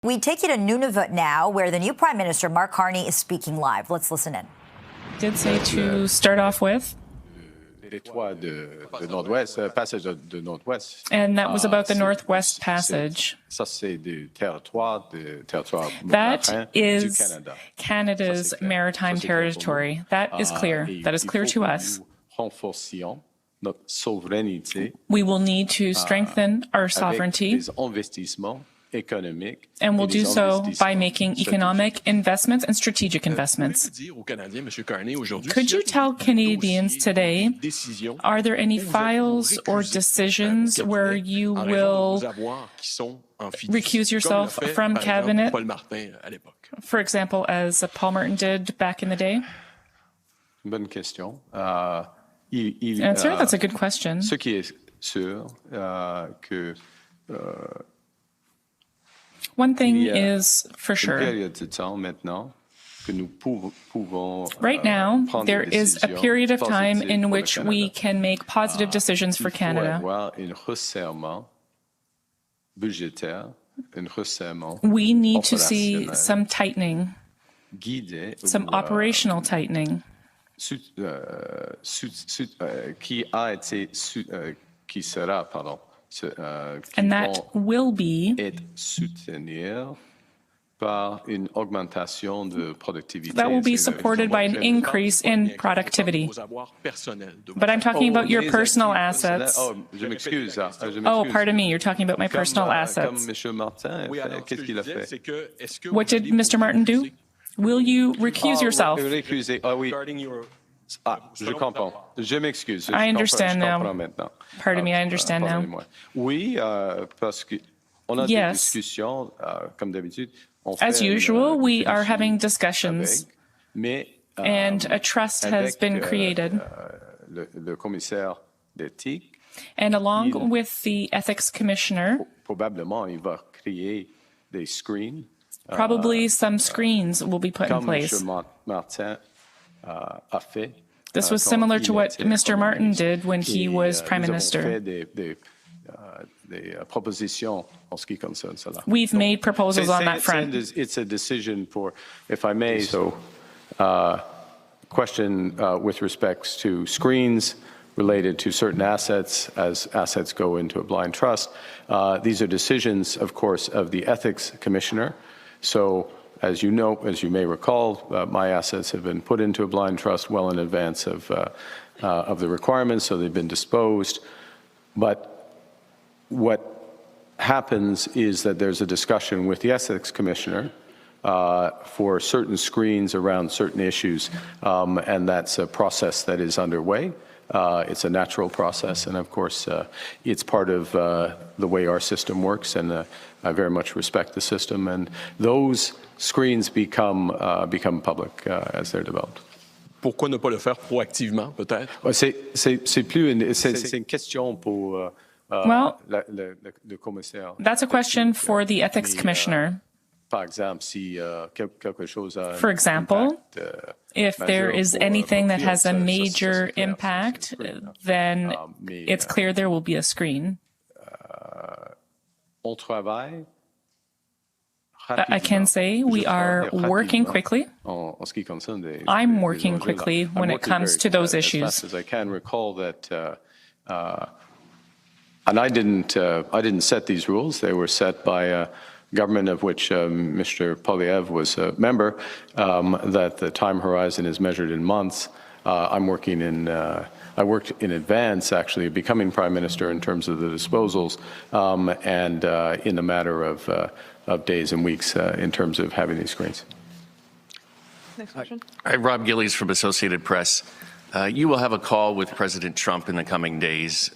We take you to Nunavut now, where the new Prime Minister, Mark Carney, is speaking live. Let's listen in. Did say to start off with, and that was about the Northwest Passage. That is Canada's maritime territory. That is clear. That is clear to us. We will need to strengthen our sovereignty, and we'll do so by making economic investments and strategic investments. Could you tell Canadians today, are there any files or decisions where you will recuse yourself from cabinet, for example, as Paul Martin did back in the day? Answer, that's a good question. One thing is for sure. Right now, there is a period of time in which we can make positive decisions for Canada. We need to see some tightening, some operational tightening. And that will be supported by an increase in productivity. But I'm talking about your personal assets. Oh, pardon me, you're talking about my personal assets. What did Mr. Martin do? Will you recuse yourself? I understand now. Pardon me, I understand now. Yes. As usual, we are having discussions, and a trust has been created. And along with the Ethics Commissioner, probably some screens will be put in place. This was similar to what Mr. Martin did when he was Prime Minister. We've made proposals on that front. It's a decision for, if I may, question with respects to screens related to certain assets as assets go into a blind trust. These are decisions, of course, of the Ethics Commissioner. So, as you know, as you may recall, my assets have been put into a blind trust well in advance of the requirements, so they've been disposed. But what happens is that there's a discussion with the Ethics Commissioner for certain screens around certain issues, and that's a process that is underway. It's a natural process, and of course, it's part of the way our system works, and I very much respect the system. And those screens become public as they're developed. Pourquoi ne pas le faire proactivement, peut-être? C'est une question pour le commissaire. That's a question for the Ethics Commissioner. Par exemple, si quelque chose a For example, if there is anything that has a major impact, then it's clear there will be a screen. I can say we are working quickly. I'm working quickly when it comes to those issues. As fast as I can recall that, and I didn't set these rules. They were set by a government of which Mr. Poilievre was a member. That the time horizon is measured in months. I'm working in. I worked in advance, actually, of becoming Prime Minister in terms of the disposals, and in a matter of days and weeks in terms of having these screens. Next question. All right, Rob Gillies from Associated Press. You will have a call with President Trump in the coming days.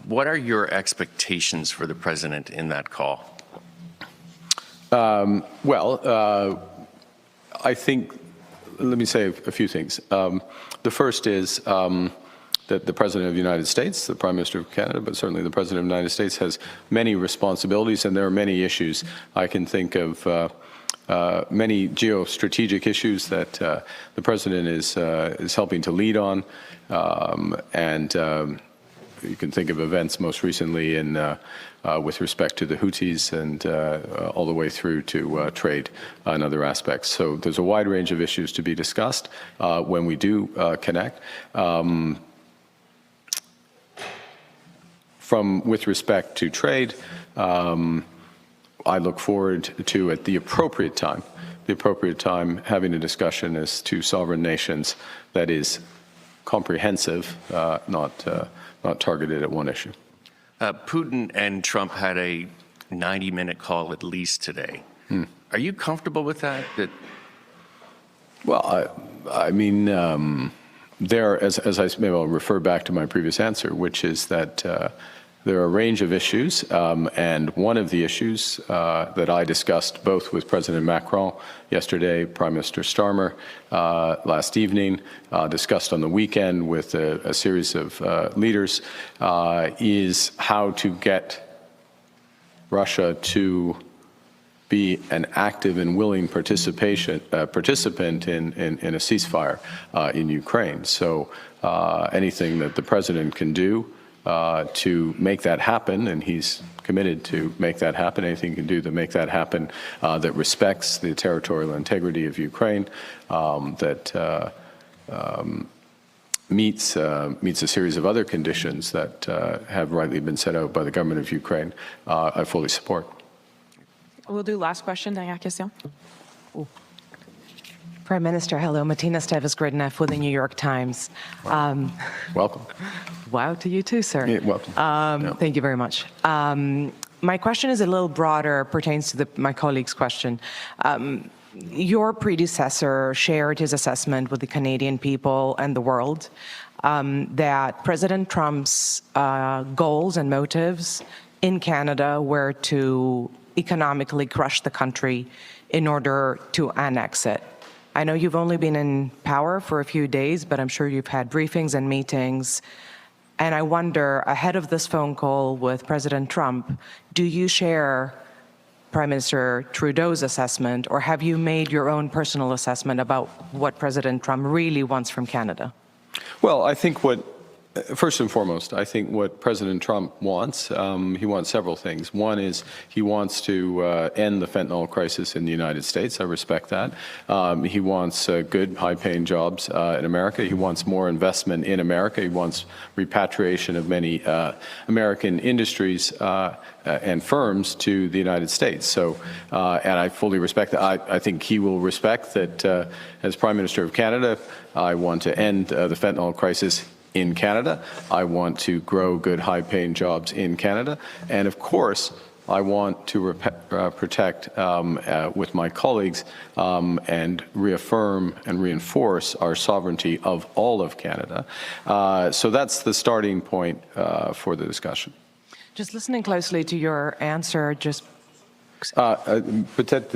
What are your expectations for the president in that call? I think, let me say a few things. The first is that the President of the United States, the Prime Minister of Canada, but certainly the President of the United States has many responsibilities, and there are many issues. I can think of many geostrategic issues that the President is helping to lead on, and you can think of events most recently with respect to the Houthis and all the way through to trade and other aspects. So there's a wide range of issues to be discussed when we do connect. With respect to trade, I look forward to, at the appropriate time, having a discussion as to sovereign nations that is comprehensive, not targeted at one issue. Putin and Trump had a 90-minute call at least today. Are you comfortable with that? Well, I mean, maybe I'll refer back to my previous answer, which is that there are a range of issues, and one of the issues that I discussed both with President Macron yesterday, Prime Minister Starmer last evening, discussed on the weekend with a series of leaders, is how to get Russia to be an active and willing participant in a ceasefire in Ukraine. So anything that the president can do to make that happen, and he's committed to make that happen, anything he can do to make that happen that respects the territorial integrity of Ukraine, that meets a series of other conditions that have rightly been set out by the government of Ukraine, I fully support. We'll do last question, dernière question. Prime Minister, hello. Martina Stevis-Gridneff with the New York Times. Welcome. Wow, to you too, sir. Yeah, welcome. Thank you very much. My question is a little broader, pertains to my colleague's question. Your predecessor shared his assessment with the Canadian people and the world that President Trump's goals and motives in Canada were to economically crush the country in order to annex it. I know you've only been in power for a few days, but I'm sure you've had briefings and meetings. And I wonder, ahead of this phone call with President Trump, do you share Prime Minister Trudeau's assessment, or have you made your own personal assessment about what President Trump really wants from Canada? Well, I think first and foremost, I think what President Trump wants, he wants several things. One is he wants to end the fentanyl crisis in the United States. I respect that. He wants good, high-paying jobs in America. He wants more investment in America. He wants repatriation of many American industries and firms to the United States. So, and I fully respect that. I think he will respect that as Prime Minister of Canada, I want to end the fentanyl crisis in Canada. I want to grow good, high-paying jobs in Canada. And of course, I want to protect with my colleagues and reaffirm and reinforce our sovereignty of all of Canada. So that's the starting point for the discussion. Just listening closely to your answer, Peut-être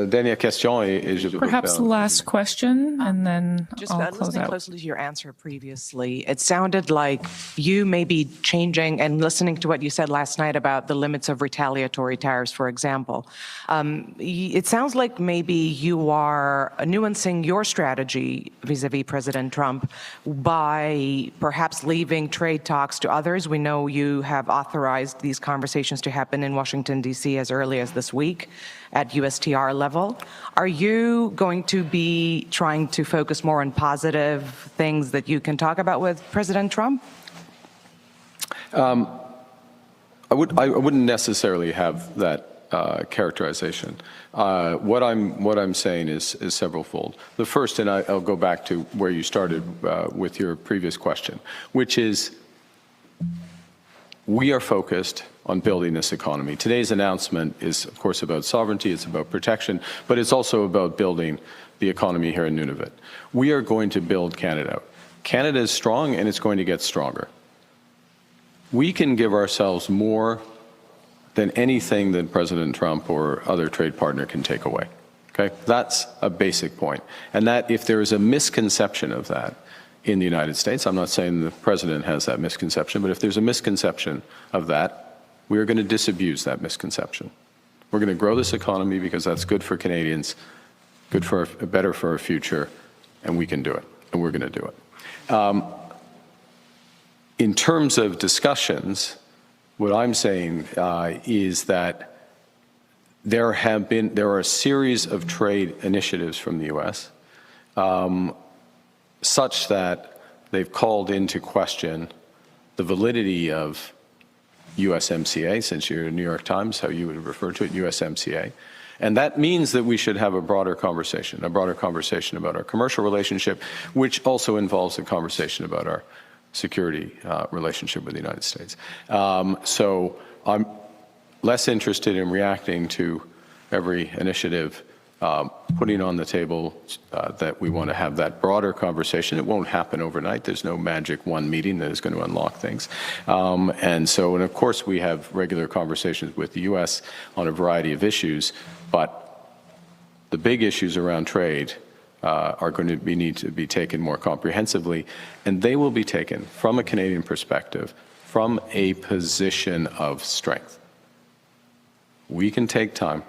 dernière question et je Perhaps the last question, and then I'll close listening out. closely to your answer previously, it sounded like you may be changing, and listening to what you said last night about the limits of retaliatory tariffs, for example. It sounds like maybe you are nuancing your strategy vis-a-vis President Trump by perhaps leaving trade talks to others. We know you have authorized these conversations to happen in Washington, D.C. as early as this week at USTR level. Are you going to be trying to focus more on positive things that you can talk about with President Trump? I wouldn't necessarily have that characterization. What I'm saying is severalfold. The first, and I'll go back to where you started with your previous question, which is we are focused on building this economy. Today's announcement is, of course, about sovereignty, it's about protection, but it's also about building the economy here in Nunavut. We are going to build Canada. Canada is strong, and it's going to get stronger. We can give ourselves more than anything that President Trump or other trade partner can take away. Okay? That's a basic point. And that if there is a misconception of that in the United States, I'm not saying the president has that misconception, but if there's a misconception of that, we are going to disabuse that misconception. We're going to grow this economy because that's good for Canadians, better for our future, and we can do it, and we're going to do it. In terms of discussions, what I'm saying is that there are a series of trade initiatives from the U.S. Such that they've called into question the validity of USMCA, since you're New York Times, how you would refer to it, USMCA. And that means that we should have a broader conversation about our commercial relationship, which also involves a conversation about our security relationship with the United States. So I'm less interested in reacting to every initiative, putting on the table that we want to have that broader conversation. It won't happen overnight. There's no magic one meeting that is going to unlock things. And of course, we have regular conversations with the U.S. on a variety of issues, but the big issues around trade are going to need to be taken more comprehensively, and they will be taken from a Canadian perspective, from a position of strength. We can take time.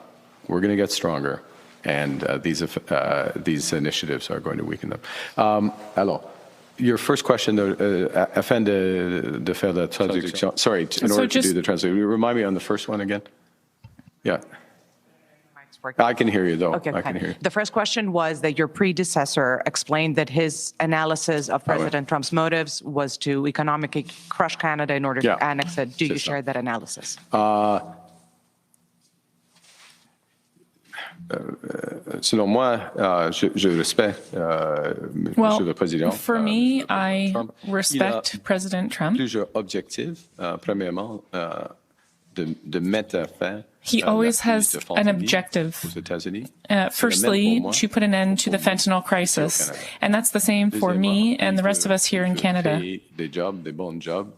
We're going to get stronger, and these initiatives are going to weaken them. Alors, your first question, afin de faire la traduction. Sorry, in order to do the translation, remind me on the first one again. Yeah. I can hear you, though. Okay, I can hear you. The first question was that your predecessor explained that his analysis of President Trump's motives was to economically crush Canada in order to annex it. Do you share that analysis? Selon moi, je respecte Monsieur le Président. For me, I respect President Trump. Plusieurs objectifs. Premièrement, de mettre fin. He always has an objective. Firstly, to put an end to the fentanyl crisis. And that's the same for me and the rest of us here in Canada.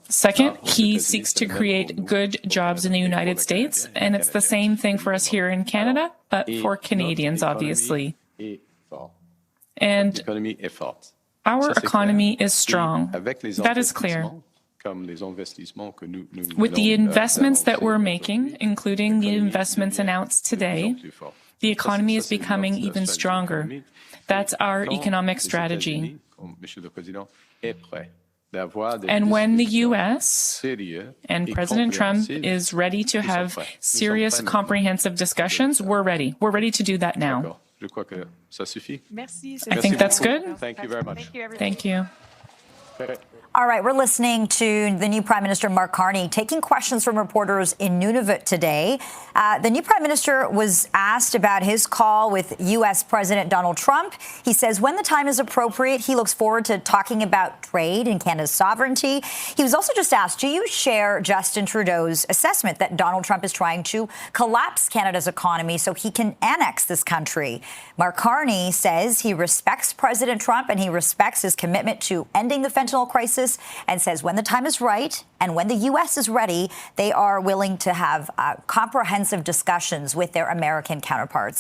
Second, he seeks to create good jobs in the United States. And it's the same thing for us here in Canada, but for Canadians, obviously. And our economy is strong. That is clear. With the investments that we're making, including the investments announced today, the economy is becoming even stronger. That's our economic strategy. And when the U.S. and President Trump is ready to have serious, comprehensive discussions, we're ready. We're ready to do that now. I think that's good. Thank you very much. Thank you. All right, we're listening to the new Prime Minister, Mark Carney, taking questions from reporters in Nunavut today. The new Prime Minister was asked about his call with U.S. President Donald Trump. He says when the time is appropriate, he looks forward to talking about trade and Canada's sovereignty. He was also just asked, do you share Justin Trudeau's assessment that Donald Trump is trying to collapse Canada's economy so he can annex this country? Mark Carney says he respects President Trump and he respects his commitment to ending the fentanyl crisis, and says when the time is right and when the U.S. is ready, they are willing to have comprehensive discussions with their American counterparts.